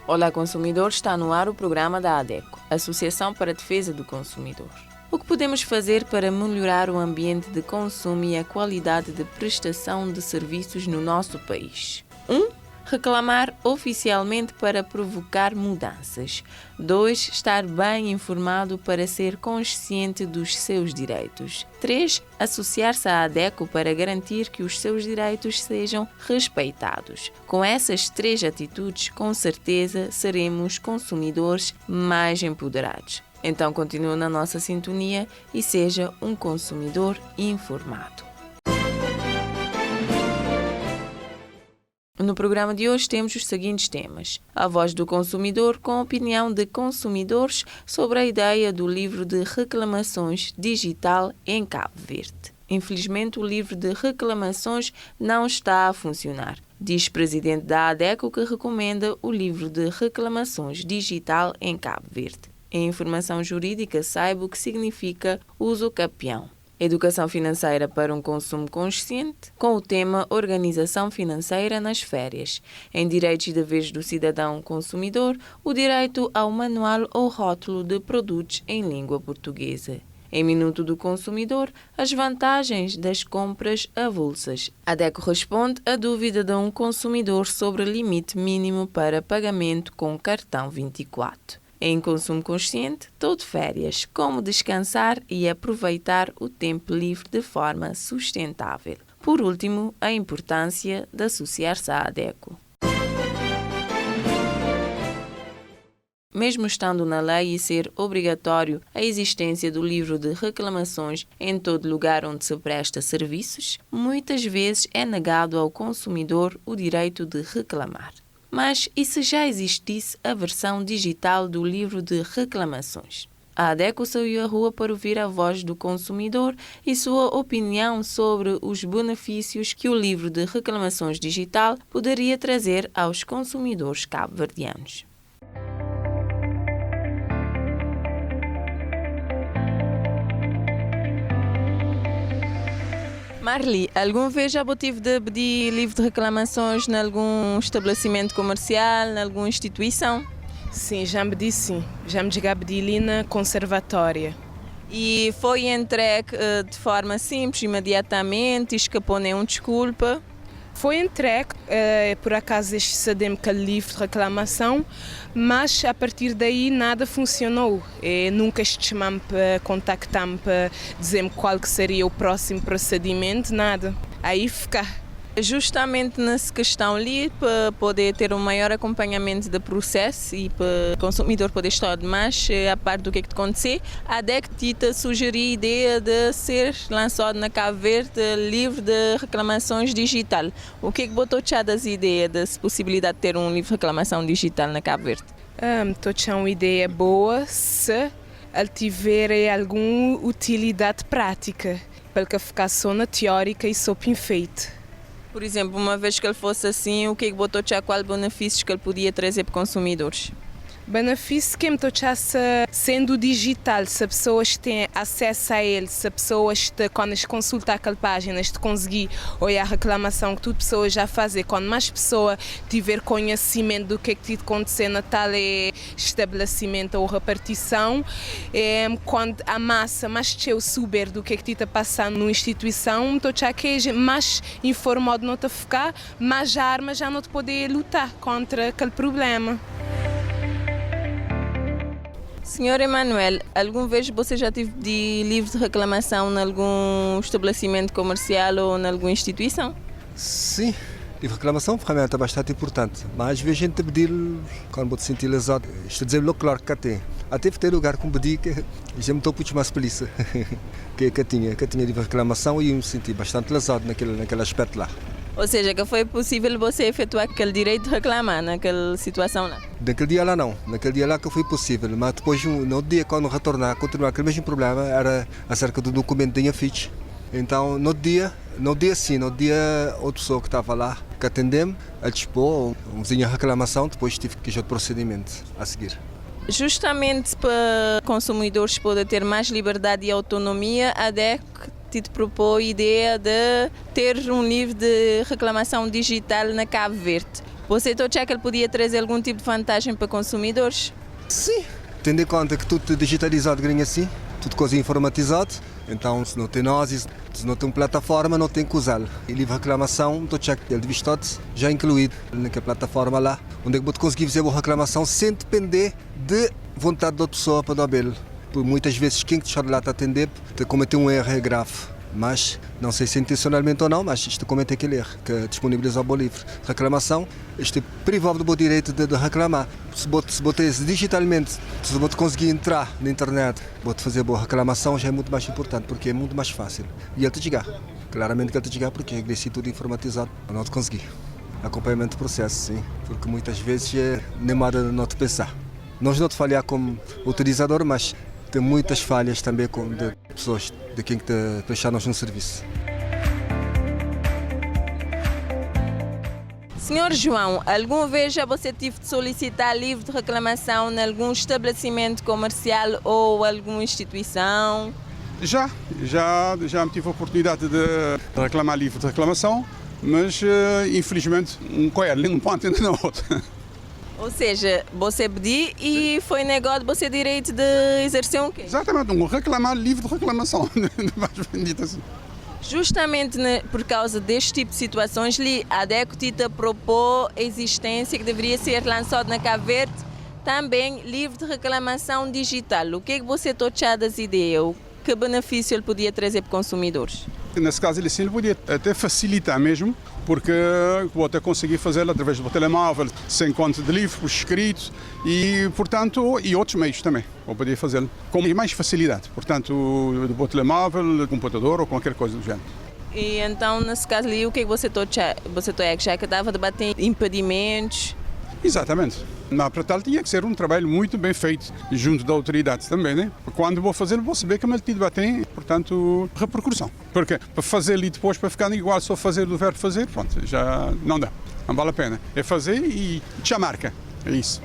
Olá, consumidor, está no ar o programa da ADECO, Associação para a Defesa do Consumidor. O que podemos fazer para melhorar o ambiente de consumo e a qualidade de prestação de serviços no nosso país? 1. Reclamar oficialmente para provocar mudanças. 2. Estar bem informado para ser consciente dos seus direitos. 3. Associar-se à ADECO para garantir que os seus direitos sejam respeitados. Com essas 3 atitudes, com certeza, seremos consumidores mais empoderados. Então continue na nossa sintonia e seja um consumidor informado. No programa de hoje temos os seguintes temas: a voz do consumidor com a opinião de consumidores sobre a ideia do livro de reclamações digital em Cabo Verde. Infelizmente, o livro de reclamações não está a funcionar. Diz o presidente da ADECO que recomenda o livro de reclamações digital em Cabo Verde. Em informação jurídica, saiba o que significa uso capião. Educação financeira para um consumo consciente, com o tema Organização Financeira nas Férias. Em Direitos e Deveres do Cidadão Consumidor, o direito ao manual ou rótulo de produtos em língua portuguesa. Em Minuto do Consumidor, as vantagens das compras avulsas. A ADECO responde à dúvida de um consumidor sobre limite mínimo para pagamento com cartão 24. Em Consumo Consciente, todo férias, como descansar e aproveitar o tempo livre de forma sustentável. Por último, a importância de associar-se à ADECO. Mesmo estando na lei e ser obrigatório a existência do livro de reclamações em todo lugar onde se presta serviços, muitas vezes é negado ao consumidor o direito de reclamar. Mas e se já existisse a versão digital do livro de reclamações? A ADECO saiu à rua para ouvir a voz do consumidor e sua opinião sobre os benefícios que o livro de reclamações digital poderia trazer aos consumidores cabo-verdianos. Marli, alguma vez já tive de pedir livro de reclamações em algum estabelecimento comercial, em alguma instituição? Sim, já me pedi sim. Já me cheguei a pedir ali na conservatória. E foi entregue de forma simples, imediatamente, escapou nenhuma desculpa? Foi entregue, por acaso este cedeu-me aquele livro de reclamação, mas a partir daí nada funcionou. Nunca este chamam para contactar-me para dizer-me qual que seria o próximo procedimento, nada. Aí fica. Justamente nessa questão ali, para poder ter um maior acompanhamento do processo e para o consumidor poder estar mais a par do que acontecer, a ADECO sugeriu a ideia de ser lançado na Cabo Verde livro de reclamações digital. O que botou das ideias dessa possibilidade de ter um livro de reclamação digital na Cabo Verde? Estou a uma ideia boa se ele tiver alguma utilidade prática, para que ficar só na teórica e só perfeito. Por exemplo, uma vez que ele fosse assim, o que botou qual benefícios que ele podia trazer para consumidores? Benefício que me sendo digital, se as pessoas têm acesso a ele, se as pessoas, quando consultar aquela página, de conseguir olhar a reclamação que tudo pessoas já fazem, quando mais pessoa tiver conhecimento do que está acontecendo na tal estabelecimento ou repartição, quando a massa mais souber do que está passando numa instituição, então já que mais informado não te ficar, mais armas já não te poder lutar contra aquele problema. Senhor Emanuel, alguma vez você já teve de livro de reclamação em algum estabelecimento comercial ou em alguma instituição? Sim, livro de reclamação realmente é bastante importante, mas às vezes a gente pedir, quando vou te sentir lesado, estou a dizer logo claro que tem. Até tem lugar que me pedi que já me estou a puxar mais polícia, que tinha livro de reclamação e me senti bastante lesado naquele aspecto lá. Ou seja, que foi possível você efetuar aquele direito de reclamar naquela situação lá? Naquele dia lá não, naquele dia lá que foi possível, mas depois no dia quando retornar, continuar aquele mesmo problema, era acerca do documento da ficha. Então no dia outra pessoa que estava lá, que atendeu-me, a dispor, uma reclamação, depois tive que ir outro procedimento a seguir. Justamente para consumidores poderem ter mais liberdade e autonomia, a ADECO te propôs a ideia de ter um livro de reclamação digital na Cabo Verde. Você acha que ele podia trazer algum tipo de vantagem para consumidores? Sim. Tendo em conta que tudo digitalizado ganha assim, tudo coisa informatizado, então se não tem nós, se não tem uma plataforma, não tem que usá-la. E livre reclamação, estou check ele de todo já incluído naquela plataforma lá, onde é que vou conseguir fazer uma reclamação sem depender de vontade da outra pessoa para dar belo. Muitas vezes quem te chama lá te atender, te cometer um erro é grave. Mas, não sei se intencionalmente ou não, mas isto comete aquele erro, que disponibiliza o bom livre. Reclamação, isto é privado do bom direito de reclamar. Se botes digitalmente, se vou conseguir entrar na internet, vou-te fazer boa reclamação, já é muito mais importante, porque é muito mais fácil. E ele te chegar. Claramente que ele te chegar, porque é tudo informatizado. Eu não te consegui. Acompanhamento do processo, sim. Porque muitas vezes nem nada não te pensar. Nós não te falhar como utilizador, mas tem muitas falhas também de pessoas de quem te deixaram-nos no serviço. Senhor João, alguma vez já você teve de solicitar livre de reclamação em algum estabelecimento comercial ou alguma instituição? Já me tive a oportunidade de reclamar livre de reclamação, mas infelizmente um coelho não pode entender na outra. Ou seja, você pediu e foi negado você direito de exercer um quê? Exatamente, um reclamar livre de reclamação, mais bendito assim. Justamente por causa deste tipo de situações, a ADECO te propôs a existência que deveria ser lançado na Cabo Verde, também livre de reclamação digital. O que é que você acha das ideias? Que benefício ele podia trazer para os consumidores? Nesse caso, ele podia até facilitar mesmo, porque vou até conseguir fazê-lo através do telemóvel, sem conta de livro, por escrito e, portanto, e outros meios também. Vou poder fazê-lo com mais facilidade, portanto, do telemóvel, computador ou qualquer coisa do género. E então, nesse caso ali, o que é que você acha que dava de bater impedimentos? Exatamente. Mas para tal tinha que ser um trabalho muito bem feito junto da autoridade também, né? Quando vou fazer, vou saber como ele te bater, portanto, repercussão. Porque para fazer ali depois, para ficar igual só fazer do verbo fazer, pronto, já não dá, não vale a pena. É fazer e já marca, é isso.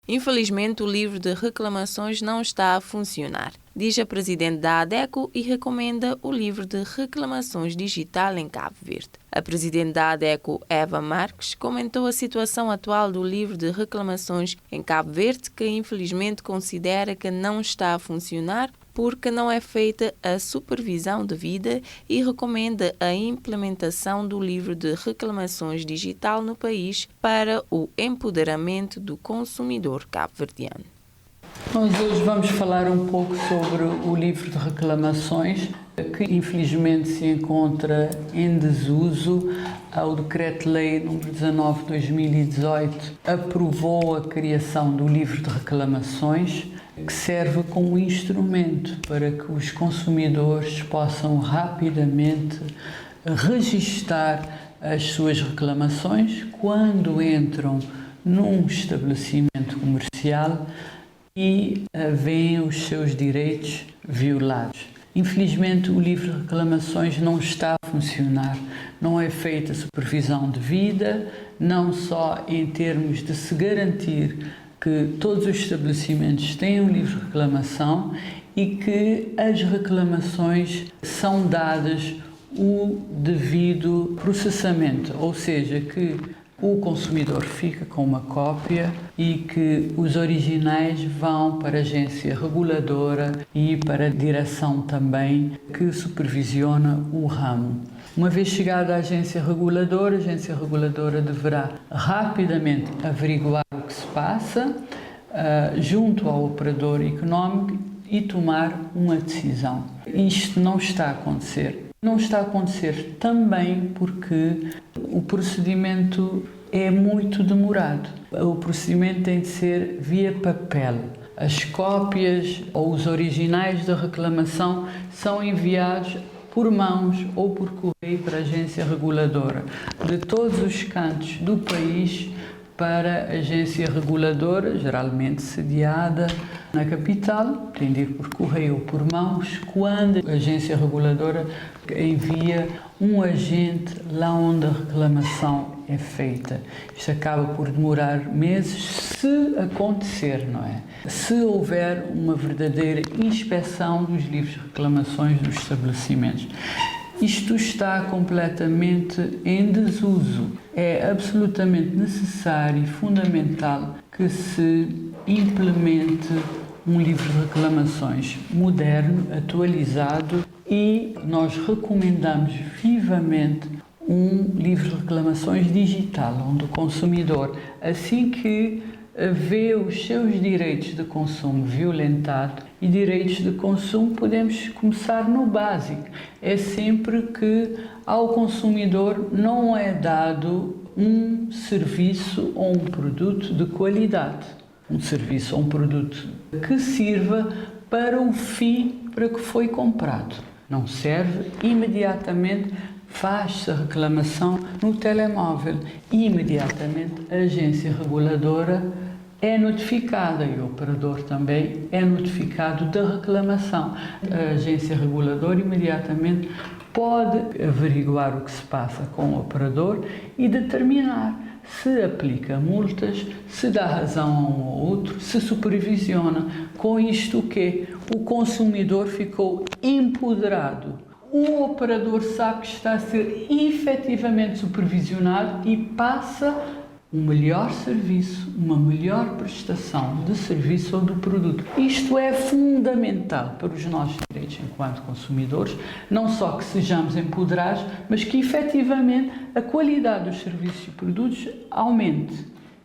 Infelizmente, o livro de reclamações não está a funcionar, diz a presidente da ADECO e recomenda o livro de reclamações digital em Cabo Verde. A presidente da ADECO, Eva Marques, comentou a situação atual do livro de reclamações em Cabo Verde, que infelizmente considera que não está a funcionar porque não é feita a supervisão devida e recomenda a implementação do livro de reclamações digital no país para o empoderamento do consumidor cabo-verdiano. Nós hoje vamos falar um pouco sobre o livro de reclamações, que infelizmente se encontra em desuso. O Decreto-Lei nº 19 de 2018 aprovou a criação do livro de reclamações, que serve como instrumento para que os consumidores possam rapidamente registar as suas reclamações quando entram num estabelecimento comercial e veem os seus direitos violados. Infelizmente, o livro de reclamações não está a funcionar. Não é feita a supervisão devida, não só em termos de se garantir que todos os estabelecimentos têm um livro de reclamação e que as reclamações são dadas o devido processamento, ou seja, que o consumidor fica com uma cópia e que os originais vão para a agência reguladora e para a direção também que supervisiona o ramo. Uma vez chegada à agência reguladora, a agência reguladora deverá rapidamente averiguar o que se passa junto ao operador económico e tomar uma decisão. Isto não está a acontecer. Não está a acontecer também porque o procedimento é muito demorado. O procedimento tem de ser via papel. As cópias ou os originais da reclamação são enviados por mãos ou por correio para a agência reguladora de todos os cantos do país para a agência reguladora, geralmente sediada na capital, tem de ir por correio ou por mãos, quando a agência reguladora envia um agente lá onde a reclamação é feita. Isto acaba por demorar meses, se acontecer, não é? Se houver uma verdadeira inspeção dos livros de reclamações dos estabelecimentos. Isto está completamente em desuso. É absolutamente necessário e fundamental que se implemente um livro de reclamações moderno, atualizado, e nós recomendamos vivamente um livro de reclamações digital, onde o consumidor, assim que vê os seus direitos de consumo violentados, e direitos de consumo podemos começar no básico. É sempre que ao consumidor não é dado um serviço ou um produto de qualidade. Um serviço ou um produto que sirva para o fim para que foi comprado. Não serve, imediatamente faz-se a reclamação no telemóvel. Imediatamente a agência reguladora é notificada e o operador também é notificado da reclamação. A agência reguladora imediatamente pode averiguar o que se passa com o operador e determinar se aplica multas, se dá razão a um ou outro, se supervisiona. Com isto o quê? O consumidor ficou empoderado. O operador sabe que está a ser efetivamente supervisionado e passa um melhor serviço, uma melhor prestação de serviço ou de produto. Isto é fundamental para os nossos direitos enquanto consumidores, não só que sejamos empoderados, mas que efetivamente a qualidade dos serviços e produtos aumente.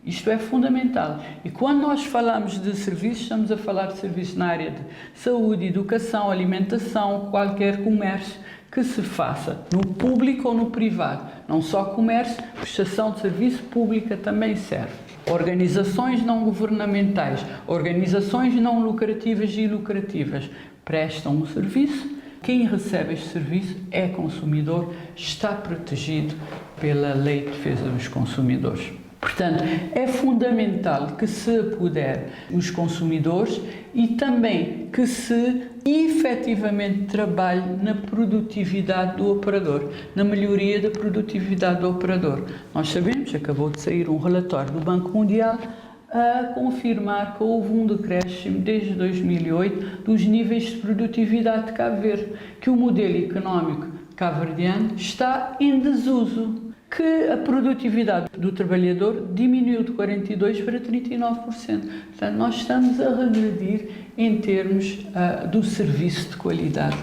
Isto é fundamental. E quando nós falamos de serviços, estamos a falar de serviços na área de saúde, educação, alimentação, qualquer comércio que se faça no público ou no privado. Não só comércio, prestação de serviço pública também serve. Organizações não governamentais, organizações não lucrativas e lucrativas prestam um serviço. Quem recebe este serviço é consumidor, está protegido pela Lei de Defesa dos Consumidores. Portanto, é fundamental que se apodere os consumidores e também que se efetivamente trabalhe na produtividade do operador, na melhoria da produtividade do operador. Nós sabemos, acabou de sair um relatório do Banco Mundial a confirmar que houve um decréscimo desde 2008 dos níveis de produtividade de Cabo Verde, que o modelo económico cabo-verdiano está em desuso, que a produtividade do trabalhador diminuiu de 42% para 39%. Portanto, nós estamos a regredir em termos do serviço de qualidade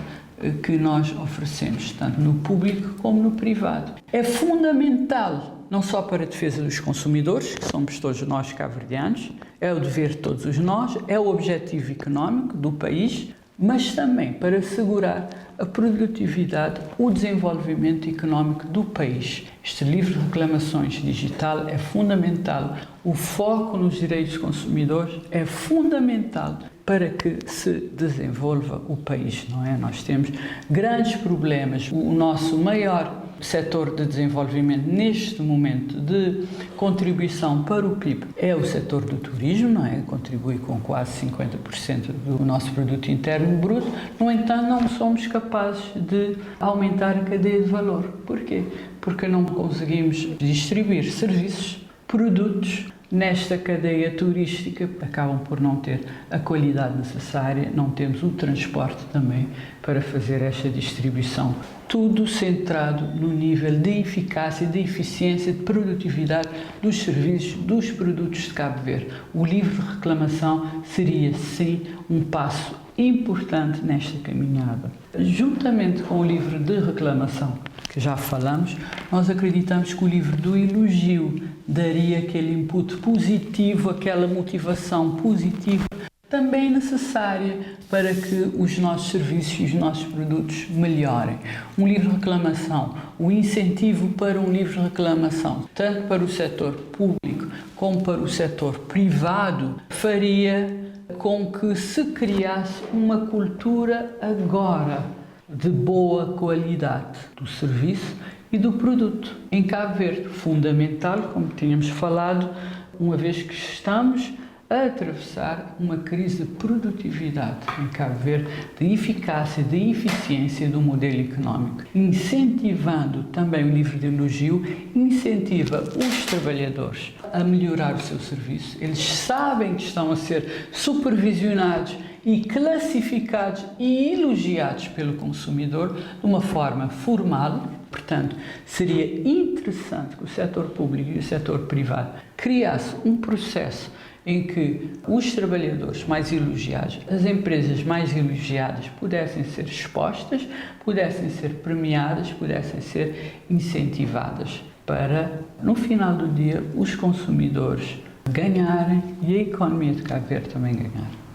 que nós oferecemos, tanto no público como no privado. É fundamental, não só para a defesa dos consumidores, que somos todos nós cabo-verdianos, é o dever de todos nós, é o objetivo económico do país, mas também para assegurar a produtividade, o desenvolvimento económico do país. Este livro de reclamações digital é fundamental. O foco nos direitos dos consumidores é fundamental para que se desenvolva o país, não é? Nós temos grandes problemas. O nosso maior setor de desenvolvimento neste momento de contribuição para o PIB é o setor do turismo, não é? Contribui com quase 50% do nosso produto interno bruto. No entanto, não somos capazes de aumentar a cadeia de valor. Porquê? Porque não conseguimos distribuir serviços, produtos nesta cadeia turística, acabam por não ter a qualidade necessária, não temos o transporte também para fazer esta distribuição. Tudo centrado no nível de eficácia, de eficiência, de produtividade dos serviços, dos produtos de Cabo Verde. O livro de reclamação seria, sim, um passo importante nesta caminhada. Juntamente com o livro de reclamação, que já falamos, nós acreditamos que o livro do elogio daria aquele input positivo, aquela motivação positiva, também necessária para que os nossos serviços e os nossos produtos melhorem. Um livro de reclamação, o incentivo para um livro de reclamação, tanto para o setor público como para o setor privado, faria com que se criasse uma cultura agora de boa qualidade do serviço e do produto. Em Cabo Verde, fundamental, como tínhamos falado, uma vez que estamos a atravessar uma crise de produtividade em Cabo Verde, de eficácia, de eficiência do modelo económico, incentivando também o livre de elogio, incentiva os trabalhadores a melhorar o seu serviço. Eles sabem que estão a ser supervisionados e classificados e elogiados pelo consumidor de uma forma formal. Portanto, seria interessante que o setor público e o setor privado criassem um processo em que os trabalhadores mais elogiados, as empresas mais elogiadas pudessem ser expostas, pudessem ser premiadas, pudessem ser incentivadas para, no final do dia, os consumidores ganharem e a economia de Cabo Verde também ganhar.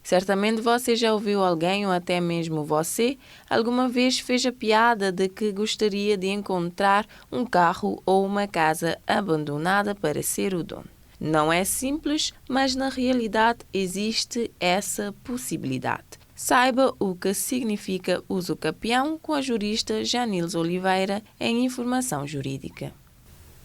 Certamente você já ouviu alguém, ou até mesmo você, alguma vez fez a piada de que gostaria de encontrar um carro ou uma casa abandonada para ser o dono. Não é simples, mas na realidade existe essa possibilidade. Saiba o que significa usucapião com a jurista Janils Oliveira em Informação Jurídica.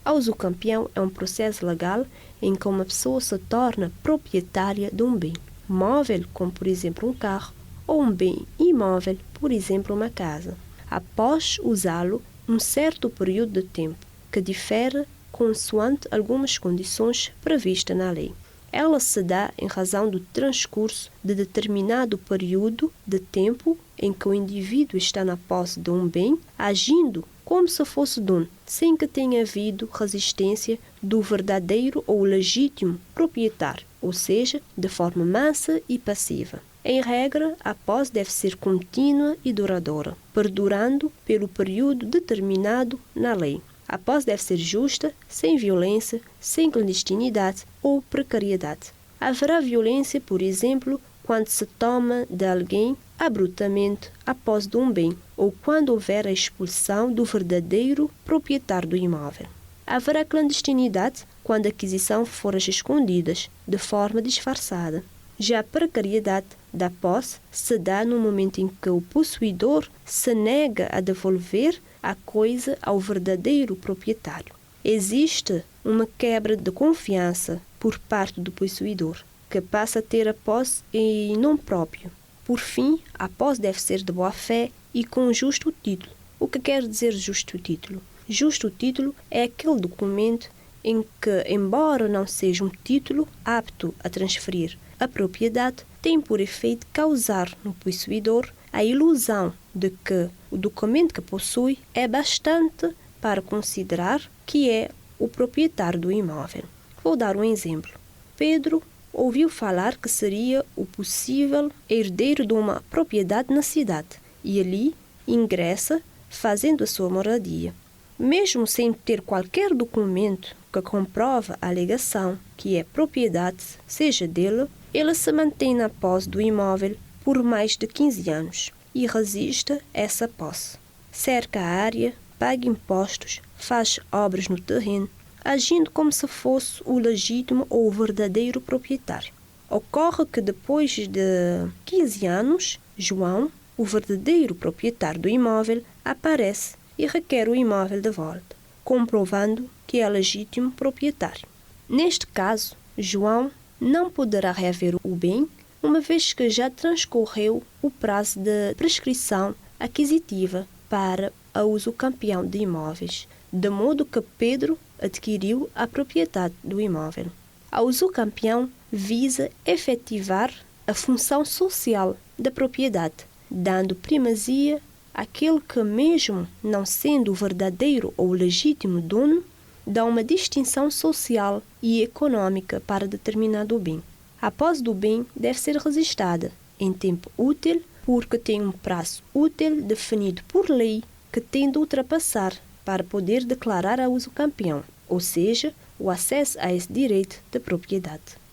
A usucapião é um processo legal em que uma pessoa se torna proprietária de um bem móvel, como por exemplo um carro, ou um bem imóvel, por exemplo uma casa, após usá-lo um certo período de tempo, que difere consoante algumas condições previstas na lei. Ela se dá em razão do transcurso de determinado período de tempo em que o indivíduo está na posse de um bem, agindo como se fosse dono, sem que tenha havido resistência do verdadeiro ou legítimo proprietário, ou seja, de forma mansa e passiva. Em regra, a posse deve ser contínua e duradoura, perdurando pelo período determinado na lei. A posse deve ser justa, sem violência, sem clandestinidade ou precariedade. Haverá violência, por exemplo, quando se toma de alguém abruptamente a posse de um bem ou quando houver a expulsão do verdadeiro proprietário do imóvel. Haverá clandestinidade quando a aquisição for às escondidas, de forma disfarçada. Já a precariedade da posse se dá no momento em que o possuidor se nega a devolver a coisa ao verdadeiro proprietário. Existe uma quebra de confiança por parte do possuidor, que passa a ter a posse em nome próprio. Por fim, a posse deve ser de boa-fé e com justo título. O que quer dizer justo título? Justo título é aquele documento em que, embora não seja um título apto a transferir a propriedade, tem por efeito causar no possuidor a ilusão de que o documento que possui é bastante para considerar que é o proprietário do imóvel. Vou dar um exemplo. Pedro ouviu falar que seria o possível herdeiro de uma propriedade na cidade e ali ingressa fazendo a sua moradia. Mesmo sem ter qualquer documento que comprova a alegação que é propriedade, seja dele, ele se mantém na posse do imóvel por mais de 15 anos e resiste a essa posse. Cerca a área, paga impostos, faz obras no terreno, agindo como se fosse o legítimo ou o verdadeiro proprietário. Ocorre que depois de 15 anos, João, o verdadeiro proprietário do imóvel, aparece e requer o imóvel de volta, comprovando que é legítimo proprietário. Neste caso, João não poderá reaver o bem, uma vez que já transcorreu o prazo de prescrição aquisitiva para a usucapião de imóveis, de modo que Pedro adquiriu a propriedade do imóvel. A usucapião visa efetivar a função social da propriedade, dando primazia àquele que, mesmo não sendo o verdadeiro ou legítimo dono, dá uma distinção social e econômica para determinado bem. A posse do bem deve ser registrada em tempo útil, porque tem um prazo útil definido por lei que tem de ultrapassar para poder declarar a usucapião, ou seja, o acesso a esse direito de propriedade.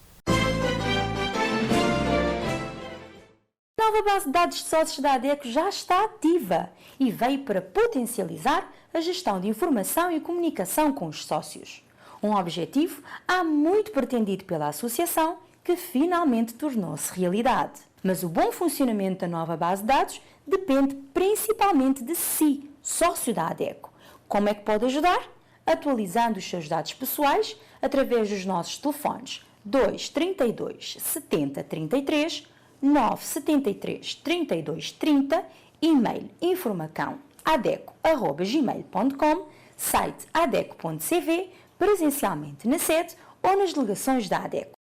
A nova base de dados de sócios da ADECO já está ativa e veio para potencializar a gestão de informação e comunicação com os sócios. Um objetivo há muito pretendido pela associação que finalmente tornou-se realidade. Mas o bom funcionamento da nova base de dados depende principalmente de si, sócio da ADECO. Como é que pode ajudar? Atualizando os seus dados pessoais através dos nossos telefones 232 70 33, 973 32 30, e-mail informacão@adeco@gmail.com, site adeco.cv, presencialmente na sede ou nas delegações da ADECO.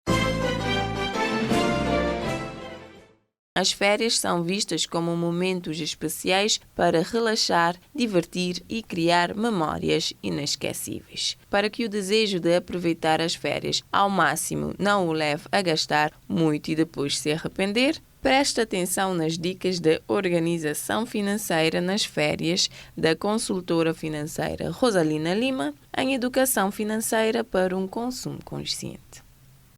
As férias são vistas como momentos especiais para relaxar, divertir e criar memórias inesquecíveis. Para que o desejo de aproveitar as férias ao máximo não o leve a gastar muito e depois se arrepender, preste atenção nas dicas de organização financeira nas férias da consultora financeira Rosalina Lima, em Educação Financeira para um Consumo Consciente.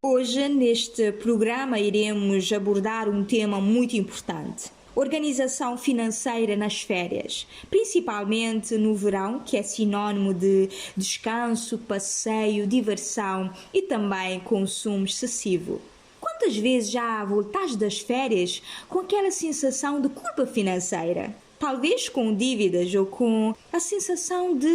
Hoje, neste programa, iremos abordar um tema muito importante: organização financeira nas férias, principalmente no verão, que é sinónimo de descanso, passeio, diversão e também consumo excessivo. Quantas vezes já voltaste das férias com aquela sensação de culpa financeira? Talvez com dívidas ou com a sensação de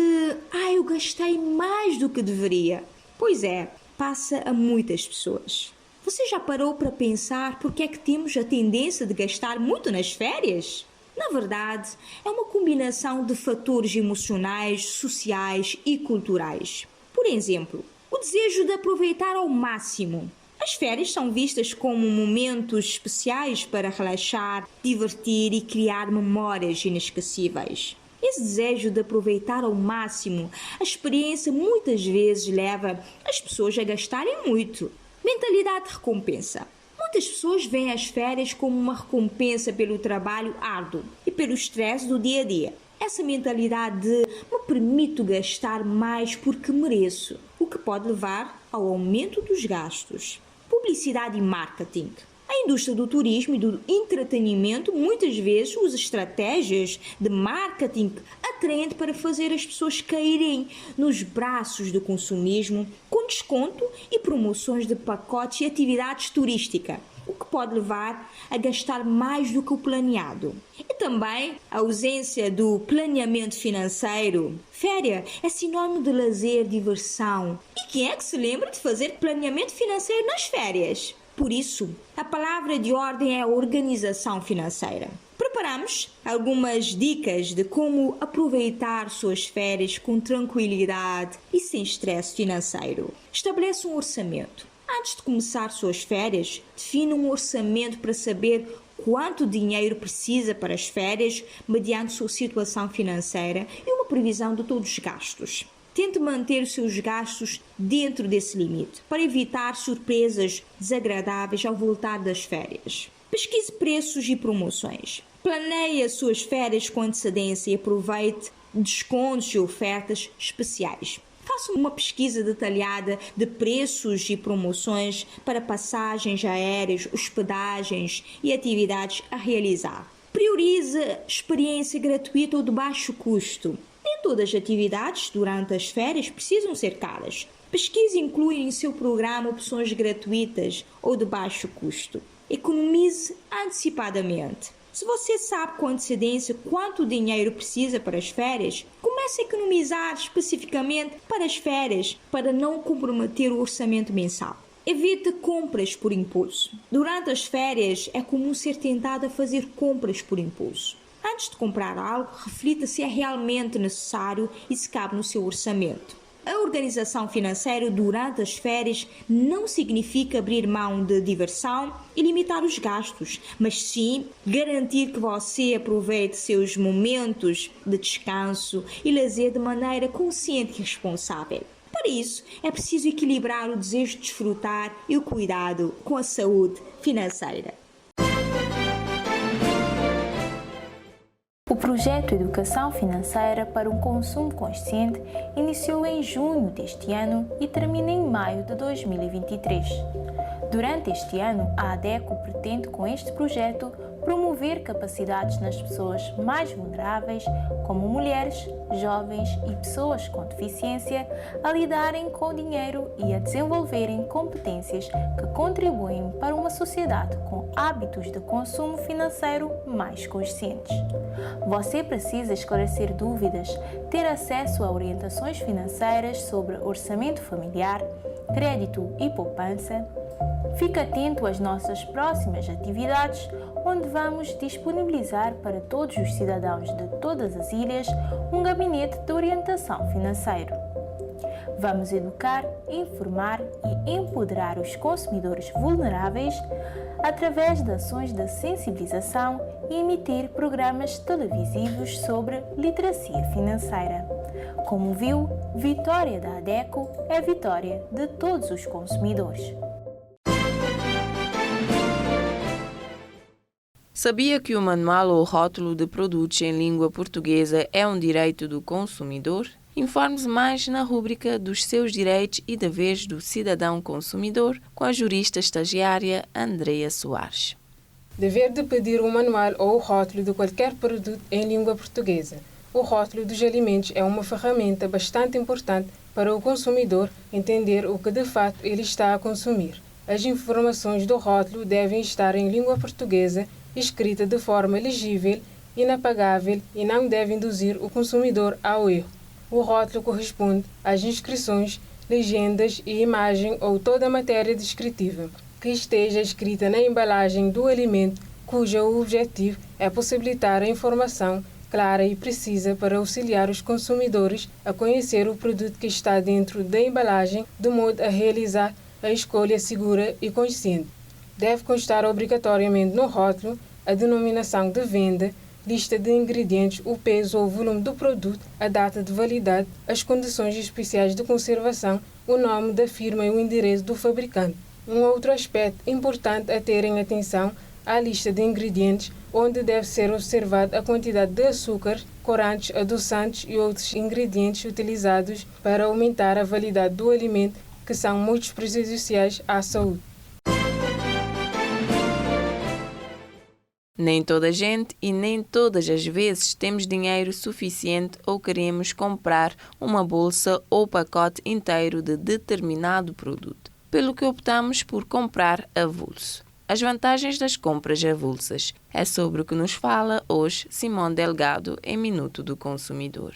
eu gastei mais do que deveria. Pois é, passa a muitas pessoas. Você já parou para pensar porque é que temos a tendência de gastar muito nas férias? Na verdade, é uma combinação de fatores emocionais, sociais e culturais. Por exemplo, o desejo de aproveitar ao máximo. As férias são vistas como momentos especiais para relaxar, divertir e criar memórias inesquecíveis. Esse desejo de aproveitar ao máximo a experiência muitas vezes leva as pessoas a gastarem muito. Mentalidade de recompensa. Muitas pessoas veem as férias como uma recompensa pelo trabalho árduo e pelo estresse do dia a dia. Essa mentalidade de me permito gastar mais porque mereço, o que pode levar ao aumento dos gastos. Publicidade e marketing. A indústria do turismo e do entretenimento muitas vezes usa estratégias de marketing atraente para fazer as pessoas caírem nos braços do consumismo com desconto e promoções de pacotes e atividades turísticas, o que pode levar a gastar mais do que o planeado. E também a ausência do planeamento financeiro. Férias é sinônimo de lazer, diversão. E quem é que se lembra de fazer planeamento financeiro nas férias? Por isso, a palavra de ordem é a organização financeira. Preparamos algumas dicas de como aproveitar suas férias com tranquilidade e sem estresse financeiro. Estabeleça um orçamento. Antes de começar suas férias, defina um orçamento para saber quanto dinheiro precisa para as férias mediante sua situação financeira e uma previsão de todos os gastos. Tente manter os seus gastos dentro desse limite, para evitar surpresas desagradáveis ao voltar das férias. Pesquise preços e promoções. Planeie as suas férias com antecedência e aproveite descontos e ofertas especiais. Faça uma pesquisa detalhada de preços e promoções para passagens aéreas, hospedagens e atividades a realizar. Priorize experiência gratuita ou de baixo custo. Nem todas as atividades durante as férias precisam ser caras. Pesquise e inclua em seu programa opções gratuitas ou de baixo custo. Economize antecipadamente. Se você sabe com antecedência quanto dinheiro precisa para as férias, comece a economizar especificamente para as férias para não comprometer o orçamento mensal. Evite compras por impulso. Durante as férias é comum ser tentado a fazer compras por impulso. Antes de comprar algo, reflita se é realmente necessário e se cabe no seu orçamento. A organização financeira durante as férias não significa abrir mão de diversão e limitar os gastos, mas sim garantir que você aproveite seus momentos de descanso e lazer de maneira consciente e responsável. Para isso, é preciso equilibrar o desejo de desfrutar e o cuidado com a saúde financeira. O projeto Educação Financeira para um Consumo Consciente iniciou em junho deste ano e termina em maio de 2023. Durante este ano, a ADECO pretende, com este projeto, promover desenvolver capacidades nas pessoas mais vulneráveis, como mulheres, jovens e pessoas com deficiência, a lidarem com o dinheiro e a desenvolverem competências que contribuem para uma sociedade com hábitos de consumo financeiro mais conscientes. Você precisa esclarecer dúvidas, ter acesso a orientações financeiras sobre orçamento familiar, crédito e poupança. Fique atento às nossas próximas atividades, onde vamos disponibilizar para todos os cidadãos de todas as ilhas um gabinete de orientação financeira. Vamos educar, informar e empoderar os consumidores vulneráveis através de ações de sensibilização e emitir programas televisivos sobre literacia financeira. Como viu, vitória da ADECO é vitória de todos os consumidores. Sabia que o manual ou rótulo de produtos em língua portuguesa é um direito do consumidor? Informe-se mais na rúbrica dos seus direitos e deveres do cidadão consumidor com a jurista estagiária Andreia Soares. Dever de pedir um manual ou o rótulo de qualquer produto em língua portuguesa. O rótulo dos alimentos é uma ferramenta bastante importante para o consumidor entender o que de fato ele está a consumir. As informações do rótulo devem estar em língua portuguesa, escrita de forma legível, inapagável e não deve induzir o consumidor ao erro. O rótulo corresponde às inscrições, legendas e imagem ou toda a matéria descritiva que esteja escrita na embalagem do alimento, cujo objetivo é possibilitar a informação clara e precisa para auxiliar os consumidores a conhecer o produto que está dentro da embalagem, de modo a realizar a escolha segura e consciente. Deve constar obrigatoriamente no rótulo a denominação de venda, lista de ingredientes, o peso ou volume do produto, a data de validade, as condições especiais de conservação, o nome da firma e o endereço do fabricante. Um outro aspecto importante a ter em atenção à lista de ingredientes, onde deve ser observada a quantidade de açúcar, corantes, adoçantes e outros ingredientes utilizados para aumentar a validade do alimento, que são muito prejudiciais à saúde. Nem toda a gente e nem todas as vezes temos dinheiro suficiente ou queremos comprar uma bolsa ou pacote inteiro de determinado produto, pelo que optamos por comprar avulso. As vantagens das compras avulsas é sobre o que nos fala hoje Simone Delgado em Minuto do Consumidor.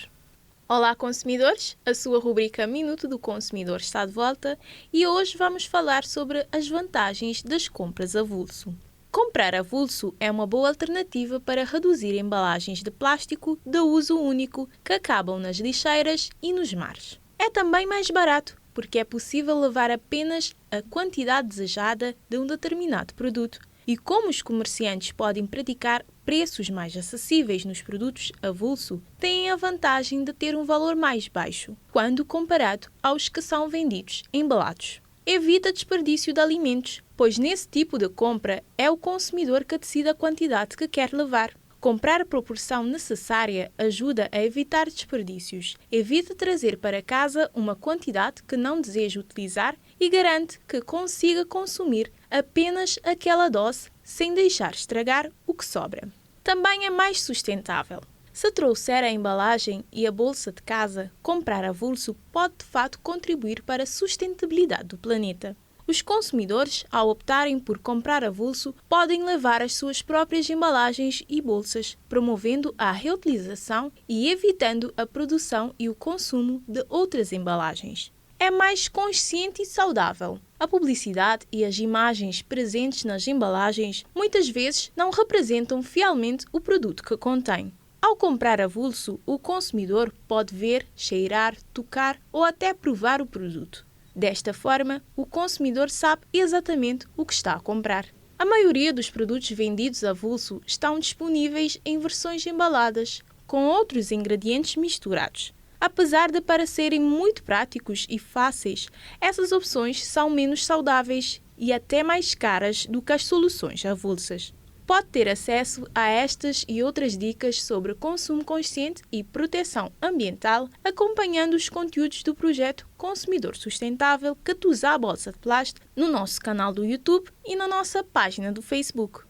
Olá, consumidores! A sua rubrica Minuto do Consumidor está de volta e hoje vamos falar sobre as vantagens das compras avulso. Comprar avulso é uma boa alternativa para reduzir embalagens de plástico de uso único que acabam nas lixeiras e nos mares. É também mais barato, porque é possível levar apenas a quantidade desejada de um determinado produto. E como os comerciantes podem praticar preços mais acessíveis nos produtos avulso, têm a vantagem de ter um valor mais baixo, quando comparado aos que são vendidos embalados. Evita desperdício de alimentos, pois nesse tipo de compra é o consumidor que decide a quantidade que quer levar. Comprar a proporção necessária ajuda a evitar desperdícios, evita trazer para casa uma quantidade que não deseja utilizar e garante que consiga consumir apenas aquela dose sem deixar estragar o que sobra. Também é mais sustentável. Se trouxer a embalagem e a bolsa de casa, comprar avulso pode de fato contribuir para a sustentabilidade do planeta. Os consumidores, ao optarem por comprar avulso, podem levar as suas próprias embalagens e bolsas, promovendo a reutilização e evitando a produção e o consumo de outras embalagens. É mais consciente e saudável. A publicidade e as imagens presentes nas embalagens muitas vezes não representam fielmente o produto que contém. Ao comprar avulso, o consumidor pode ver, cheirar, tocar ou até provar o produto. Desta forma, o consumidor sabe exatamente o que está a comprar. A maioria dos produtos vendidos avulso estão disponíveis em versões embaladas, com outros ingredientes misturados. Apesar de parecerem muito práticos e fáceis, essas opções são menos saudáveis e até mais caras do que as soluções avulsas. Pode ter acesso a estas e outras dicas sobre consumo consciente e proteção ambiental, acompanhando os conteúdos do projeto Consumidor Sustentável que usa a bolsa de plástico no nosso canal do YouTube e na nossa página do Facebook.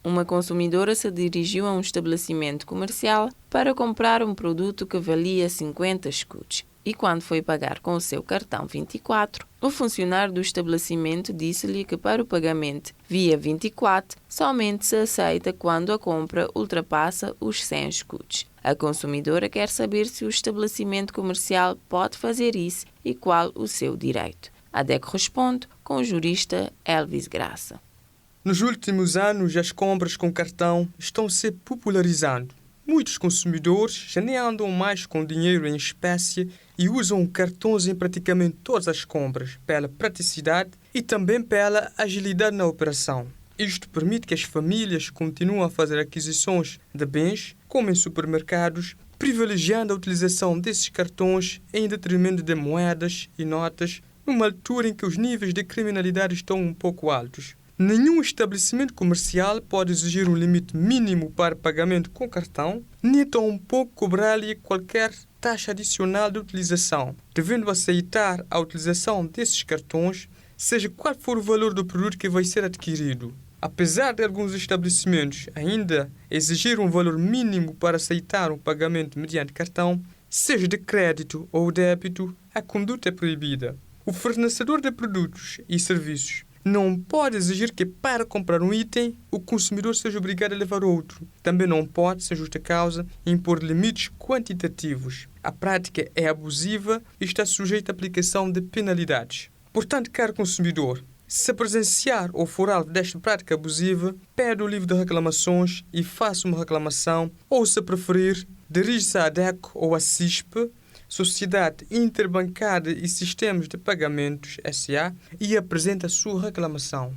Uma consumidora se dirigiu a um estabelecimento comercial para comprar um produto que valia 50 escudos. E quando foi pagar com o seu cartão 24, o funcionário do estabelecimento disse-lhe que para o pagamento via 24 somente se aceita quando a compra ultrapassa os 100 escudos. A consumidora quer saber se o estabelecimento comercial pode fazer isso e qual o seu direito. A DECO responde com o jurista Elvis Graça. Nos últimos anos, as compras com cartão estão se popularizando. Muitos consumidores já nem andam mais com dinheiro em espécie e usam cartões em praticamente todas as compras, pela praticidade e também pela agilidade na operação. Isto permite que as famílias continuem a fazer aquisições de bens, como em supermercados, privilegiando a utilização desses cartões em detrimento de moedas e notas, numa altura em que os níveis de criminalidade estão um pouco altos. Nenhum estabelecimento comercial pode exigir um limite mínimo para pagamento com cartão, nem tampouco cobrar-lhe qualquer taxa adicional de utilização, devendo aceitar a utilização desses cartões, seja qual for o valor do produto que vai ser adquirido. Apesar de alguns estabelecimentos ainda exigir um valor mínimo para aceitar um pagamento mediante cartão, seja de crédito ou débito, a conduta é proibida. O fornecedor de produtos e serviços não pode exigir que, para comprar um item, o consumidor seja obrigado a levar outro. Também não pode, sem justa causa, impor limites quantitativos. A prática é abusiva e está sujeita à aplicação de penalidades. Portanto, caro consumidor, se presenciar ou for alvo desta prática abusiva, pede o livro de reclamações e faça uma reclamação, ou, se preferir, dirige-se à DECO ou à CISP, Sociedade Interbancária e Sistemas de Pagamentos, S.A., e apresenta a sua reclamação.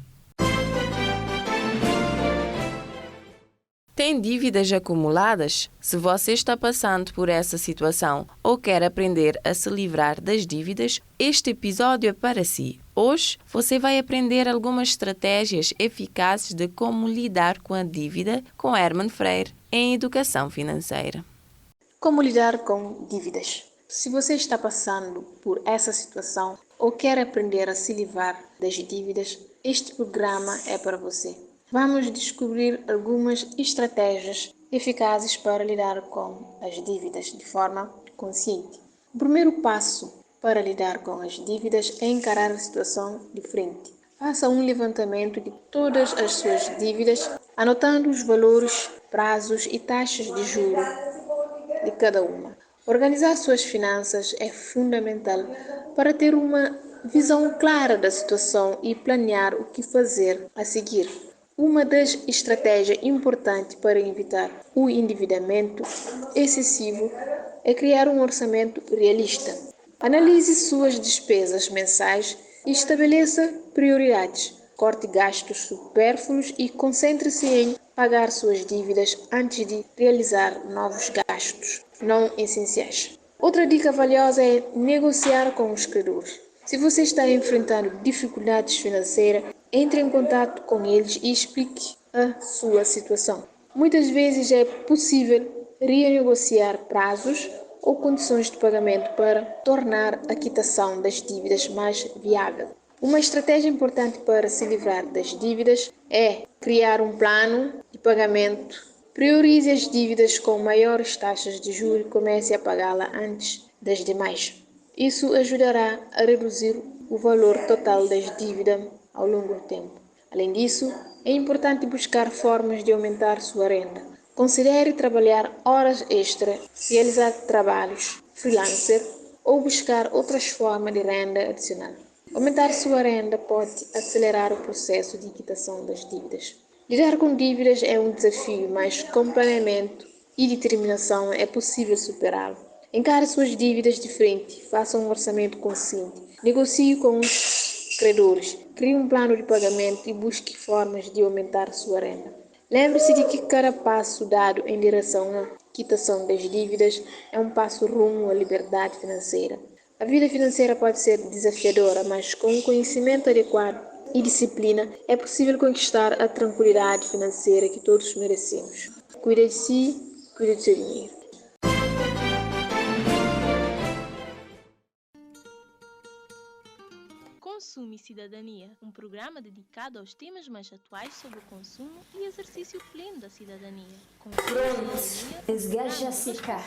Tem dívidas acumuladas? Se você está passando por essa situação ou quer aprender a se livrar das dívidas, este episódio é para si. Hoje, você vai aprender algumas estratégias eficazes de como lidar com a dívida com Herman Freire em Educação Financeira. Como lidar com dívidas? Se você está passando por essa situação ou quer aprender a se livrar das dívidas, este programa é para você. Vamos descobrir algumas estratégias eficazes para lidar com as dívidas de forma consciente. O primeiro passo para lidar com as dívidas é encarar a situação de frente. Faça um levantamento de todas as suas dívidas, anotando os valores, prazos e taxas de juros de cada uma. Organizar suas finanças é fundamental para ter uma visão clara da situação e planear o que fazer a seguir. Uma das estratégias importantes para evitar o endividamento excessivo é criar um orçamento realista. Analise suas despesas mensais e estabeleça prioridades. Corte gastos supérfluos e concentre-se em pagar suas dívidas antes de realizar novos gastos não essenciais. Outra dica valiosa é negociar com os credores. Se você está enfrentando dificuldades financeiras, entre em contato com eles e explique a sua situação. Muitas vezes é possível renegociar prazos ou condições de pagamento para tornar a quitação das dívidas mais viável. Uma estratégia importante para se livrar das dívidas é criar um plano de pagamento. Priorize as dívidas com maiores taxas de juros e comece a pagá-la antes das demais. Isso ajudará a reduzir o valor total das dívidas ao longo do tempo. Além disso, é importante buscar formas de aumentar sua renda. Considere trabalhar horas extras, realizar trabalhos freelancer ou buscar outras formas de renda adicional. Aumentar sua renda pode acelerar o processo de quitação das dívidas. Lidar com dívidas é um desafio, mas com planeamento e determinação é possível superá-lo. Encare suas dívidas de frente, faça um orçamento consciente, negocie com os credores, crie um plano de pagamento e busque formas de aumentar sua renda. Lembre-se de que cada passo dado em direção à quitação das dívidas é um passo rumo à liberdade financeira. A vida financeira pode ser desafiadora, mas com um conhecimento adequado e disciplina, é possível conquistar a tranquilidade financeira que todos merecemos. Cuide de si, cuide do seu dinheiro. Consumo e Cidadania, um programa dedicado aos temas mais atuais sobre o consumo e exercício pleno da cidadania. Pronto, as gajas já se cá.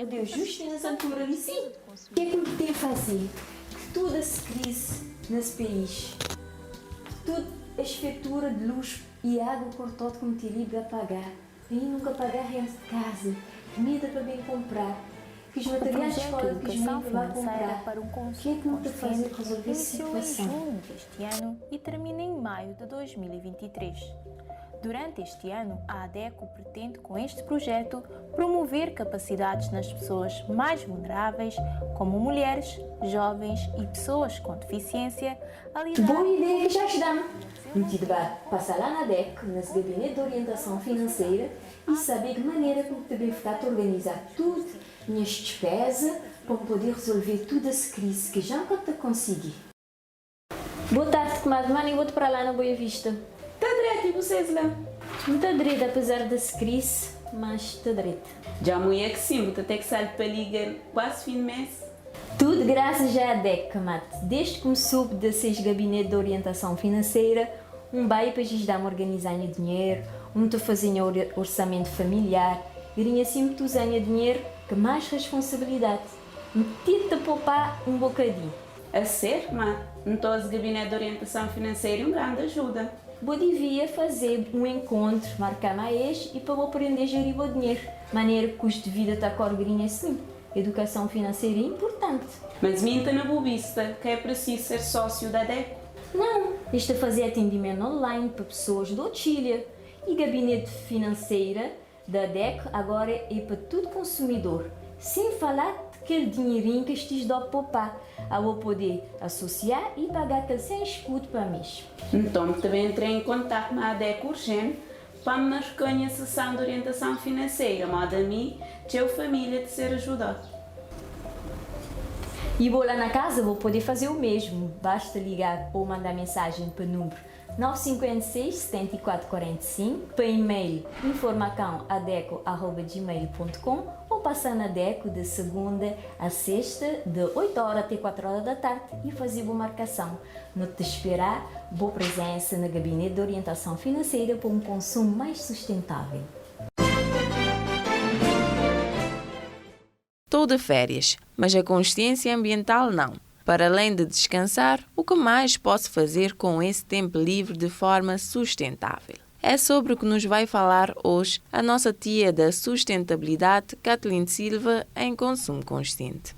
O Deus justo nessa altura ali sim. O que é que me tem a fazer? Toda essa crise nesse país, toda a esfetura de luz e água cortada que me te livre a pagar, e nunca pagar renda de casa, comida para bem comprar, que os materiais de escola que os meninos vão comprar. O que é que me tem a fazer resolver essa situação? Iniciou em junho deste ano e termina em maio de 2023. Durante este ano, a ADECO pretende, com este projeto, promover capacidades nas pessoas mais vulneráveis, como mulheres, jovens e pessoas com deficiência, a lidar... Boa ideia, já estamos! Metido vai passar lá na ADECO, nesse gabinete de orientação financeira, e saber de maneira como também ficar a organizar tudo, minhas despesas, para poder resolver toda essa crise que já nunca consegui. Boa tarde, comadre. Mano, eu vou para lá na Boa Vista. Está direito, e vocês lá? Não está direito, apesar dessa crise, mas está direito. Já mulher que sim, vou ter que sair para ligar quase fim de mês. Tudo graças à ADECO, comadre. Desde que começou desses gabinetes de orientação financeira, bairro para lhes dar-me organizar dinheiro, estou fazendo orçamento familiar, e assim muito usando dinheiro com mais responsabilidade. Meti-te a poupar bocadinho. A ser, mas então esse gabinete de orientação financeira é uma grande ajuda. Eu devia fazer encontro, marcar mais e para eu aprender a gerir o dinheiro. Maneira que o custo de vida está corgrinha assim. Educação financeira é importante. Mas minta na bobista que é preciso ser sócio da ADECO. Não, isto é fazer atendimento online para pessoas do Chile. E gabinete financeira da ADECO agora é para todo consumidor. Sem falar daquele dinheirinho que estes dá para poupar. A eu poder associar e pagar aquele sem escudo para mim. Então, também entrei em contato com a ADECO urgente para me marcar a sessão de orientação financeira, modo a mim, que a família de ser ajudado. E vou lá na casa, vou poder fazer o mesmo. Basta ligar ou mandar mensagem para o número 956 74 45, para e-mail informacãoadeco@gmail.com ou passar na ADECO de segunda a sexta, de 8 horas até 4 horas da tarde e fazer boa marcação. Não te esperar, boa presença no gabinete de orientação financeira para um consumo mais sustentável. Estou de férias, mas a consciência ambiental não. Para além de descansar, o que mais posso fazer com esse tempo livre de forma sustentável? É sobre o que nos vai falar hoje a nossa tia da sustentabilidade, Kathleen Silva, em Consumo Consciente.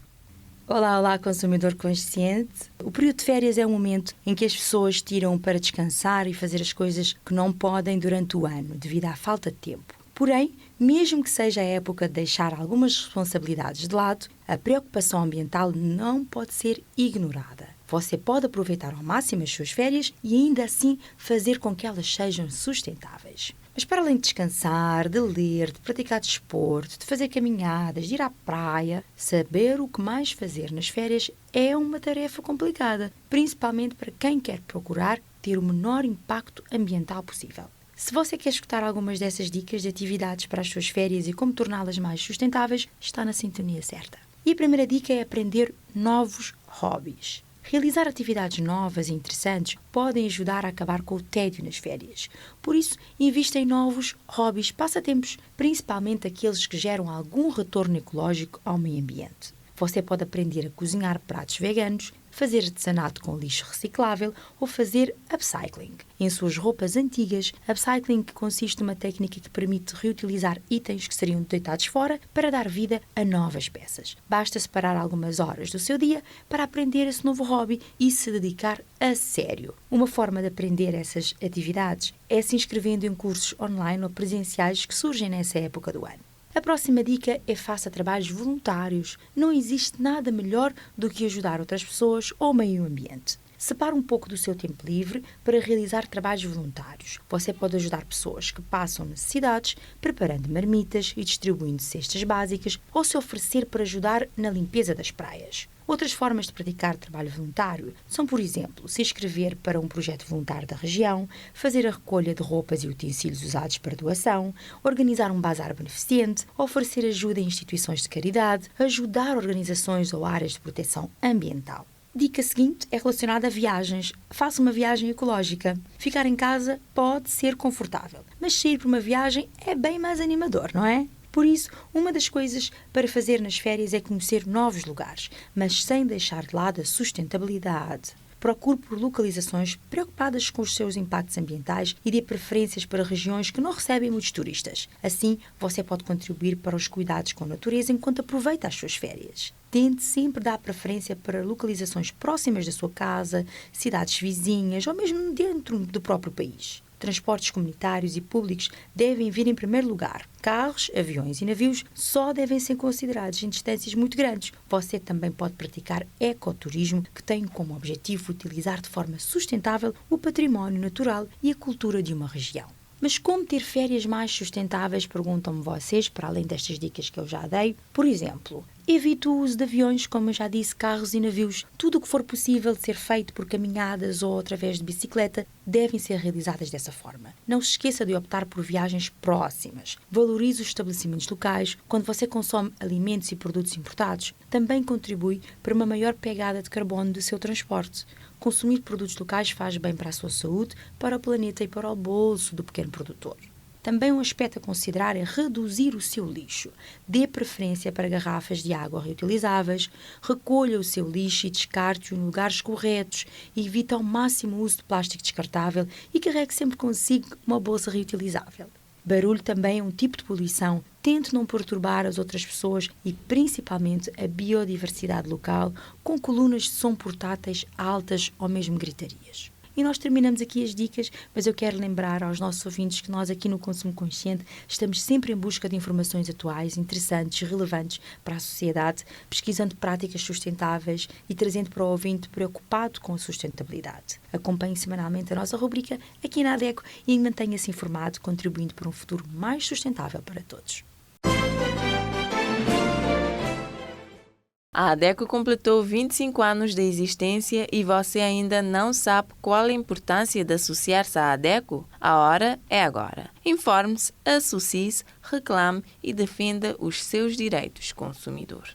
Olá, consumidor consciente. O período de férias é um momento em que as pessoas tiram para descansar e fazer as coisas que não podem durante o ano, devido à falta de tempo. Porém, mesmo que seja a época de deixar algumas responsabilidades de lado, a preocupação ambiental não pode ser ignorada. Você pode aproveitar ao máximo as suas férias e ainda assim fazer com que elas sejam sustentáveis. Mas para além de descansar, de ler, de praticar desporto, de fazer caminhadas, de ir à praia, saber o que mais fazer nas férias é uma tarefa complicada, principalmente para quem quer procurar ter o menor impacto ambiental possível. Se você quer escutar algumas dessas dicas de atividades para as suas férias e como torná-las mais sustentáveis, está na sintonia certa. E a primeira dica é aprender novos hobbies. Realizar atividades novas e interessantes podem ajudar a acabar com o tédio nas férias. Por isso, invista em novos hobbies, passatempos, principalmente aqueles que geram algum retorno ecológico ao meio ambiente. Você pode aprender a cozinhar pratos veganos, fazer artesanato com lixo reciclável ou fazer upcycling. Em suas roupas antigas, upcycling consiste numa técnica que permite reutilizar itens que seriam deitados fora para dar vida a novas peças. Basta separar algumas horas do seu dia para aprender esse novo hobby e se dedicar a sério. Uma forma de aprender essas atividades é se inscrevendo em cursos online ou presenciais que surgem nessa época do ano. A próxima dica é faça trabalhos voluntários. Não existe nada melhor do que ajudar outras pessoas ou o meio ambiente. Separe um pouco do seu tempo livre para realizar trabalhos voluntários. Você pode ajudar pessoas que passam necessidades, preparando marmitas e distribuindo cestas básicas, ou se oferecer para ajudar na limpeza das praias. Outras formas de praticar trabalho voluntário são, por exemplo, se inscrever para um projeto voluntário da região, fazer a recolha de roupas e utensílios usados para doação, organizar um bazar beneficente, oferecer ajuda em instituições de caridade, ajudar organizações ou áreas de proteção ambiental. Dica seguinte é relacionada a viagens. Faça uma viagem ecológica. Ficar em casa pode ser confortável, mas sair para uma viagem é bem mais animador, não é? Por isso, uma das coisas para fazer nas férias é conhecer novos lugares, mas sem deixar de lado a sustentabilidade. Procure por localizações preocupadas com os seus impactos ambientais e dê preferências para regiões que não recebem muitos turistas. Assim, você pode contribuir para os cuidados com a natureza enquanto aproveita as suas férias. Tente sempre dar preferência para localizações próximas da sua casa, cidades vizinhas ou mesmo dentro do próprio país. Transportes comunitários e públicos devem vir em primeiro lugar. Carros, aviões e navios só devem ser considerados em distâncias muito grandes. Você também pode praticar ecoturismo, que tem como objetivo utilizar de forma sustentável o património natural e a cultura de uma região. Mas como ter férias mais sustentáveis, perguntam-me vocês, para além destas dicas que eu já dei? Por exemplo, evite o uso de aviões, como eu já disse, carros e navios. Tudo o que for possível de ser feito por caminhadas ou através de bicicleta devem ser realizadas dessa forma. Não se esqueça de optar por viagens próximas. Valorize os estabelecimentos locais. Quando você consome alimentos e produtos importados, também contribui para uma maior pegada de carbono do seu transporte. Consumir produtos locais faz bem para a sua saúde, para o planeta e para o bolso do pequeno produtor. Também um aspecto a considerar é reduzir o seu lixo. Dê preferência para garrafas de água reutilizáveis, recolha o seu lixo e descarte-o em lugares corretos, evite ao máximo o uso de plástico descartável e carregue sempre consigo uma bolsa reutilizável. Barulho também é um tipo de poluição. Tente não perturbar as outras pessoas e principalmente a biodiversidade local com colunas de som portáteis altas ou mesmo gritarias. E nós terminamos aqui as dicas, mas eu quero lembrar aos nossos ouvintes que nós aqui no Consumo Consciente estamos sempre em busca de informações atuais, interessantes e relevantes para a sociedade, pesquisando práticas sustentáveis e trazendo para o ouvinte preocupado com a sustentabilidade. Acompanhe semanalmente a nossa rubrica aqui na ADECO e mantenha-se informado, contribuindo para um futuro mais sustentável para todos. A ADECO completou 25 anos de existência e você ainda não sabe qual a importância de associar-se à ADECO? A hora é agora. Informe-se, associe-se, reclame e defenda os seus direitos, consumidor.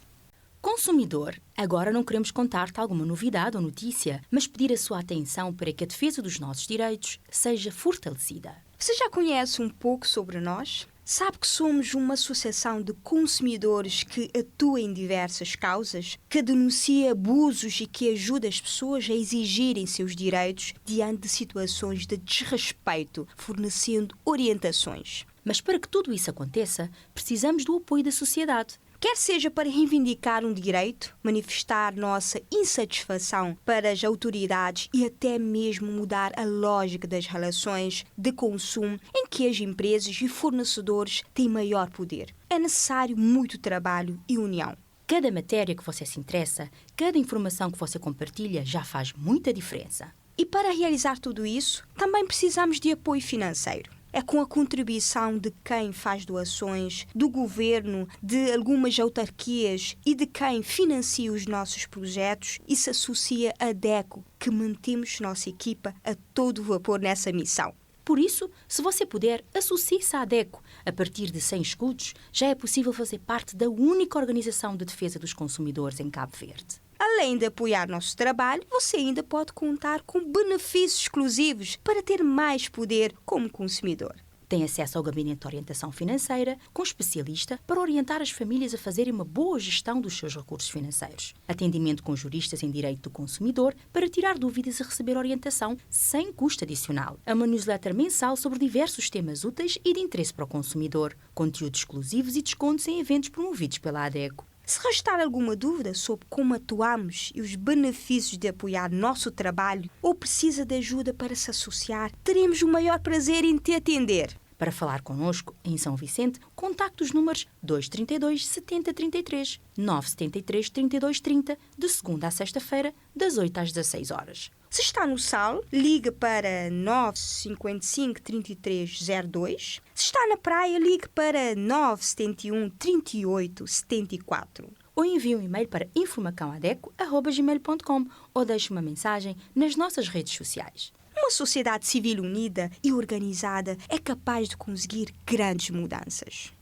Consumidor, agora não queremos contar-te alguma novidade ou notícia, mas pedir a sua atenção para que a defesa dos nossos direitos seja fortalecida. Você já conhece um pouco sobre nós? Sabe que somos uma associação de consumidores que atua em diversas causas, que denuncia abusos e que ajuda as pessoas a exigirem seus direitos diante de situações de desrespeito, fornecendo orientações. Mas para que tudo isso aconteça, precisamos do apoio da sociedade. Quer seja para reivindicar um direito, manifestar nossa insatisfação para as autoridades e até mesmo mudar a lógica das relações de consumo em que as empresas e fornecedores têm maior poder. É necessário muito trabalho e união. Cada matéria que você se interessa, cada informação que você compartilha já faz muita diferença. E para realizar tudo isso, também precisamos de apoio financeiro. É com a contribuição de quem faz doações, do governo, de algumas autarquias e de quem financia os nossos projetos e se associa à ADECO, que mantemos nossa equipa a todo vapor nessa missão. Por isso, se você puder, associe-se à ADECO. A partir de 100 escudos, já é possível fazer parte da única organização de defesa dos consumidores em Cabo Verde. Além de apoiar nosso trabalho, você ainda pode contar com benefícios exclusivos para ter mais poder como consumidor. Tem acesso ao Gabinete de Orientação Financeira, com especialista para orientar as famílias a fazerem uma boa gestão dos seus recursos financeiros. Atendimento com juristas em direito do consumidor para tirar dúvidas e receber orientação sem custo adicional. Uma newsletter mensal sobre diversos temas úteis e de interesse para o consumidor. Conteúdos exclusivos e descontos em eventos promovidos pela ADECO. Se restar alguma dúvida sobre como atuamos e os benefícios de apoiar nosso trabalho ou precisa de ajuda para se associar, teremos o maior prazer em te atender. Para falar connosco em São Vicente, contacte os números 232 70 33, 973 32 30, de segunda a sexta-feira, das 8 às 16 horas. Se está no Sal, ligue para 955 3302. Se está na praia, ligue para 971 38 74. Ou envie um e-mail para informacãoadeco@gmail.com ou deixe uma mensagem nas nossas redes sociais. Uma sociedade civil unida e organizada é capaz de conseguir grandes mudanças.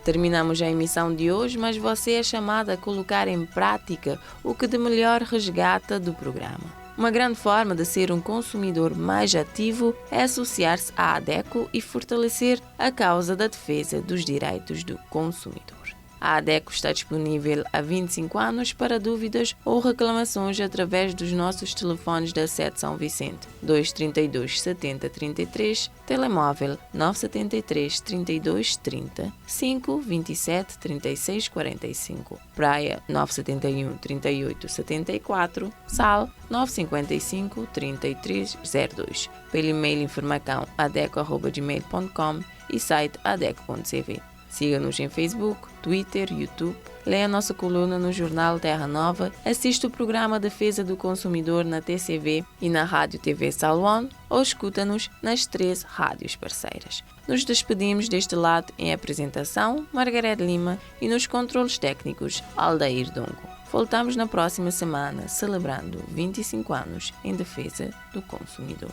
Terminamos a emissão de hoje, mas você é chamado a colocar em prática o que de melhor resgata do programa. Uma grande forma de ser um consumidor mais ativo é associar-se à ADECO e fortalecer a causa da defesa dos direitos do consumidor. A ADECO está disponível há 25 anos para dúvidas ou reclamações através dos nossos telefones da sede São Vicente, 232 70 33, telemóvel 973 32 30, 5 27 36 45, Praia 971 38 74, Sal 955 33 02, pelo e-mail informacão@adeco@gmail.com e site adeco.cv. Siga-nos em Facebook, Twitter, YouTube, leia a nossa coluna no jornal Terra Nova, assista o programa Defesa do Consumidor na TCV e na Rádio TV Salon ou escuta-nos nas 13 rádios parceiras. Nos despedimos deste lado em apresentação, Margarete Lima, e nos controles técnicos, Aldair Dongo. Voltamos na próxima semana, celebrando 25 anos em defesa do consumidor.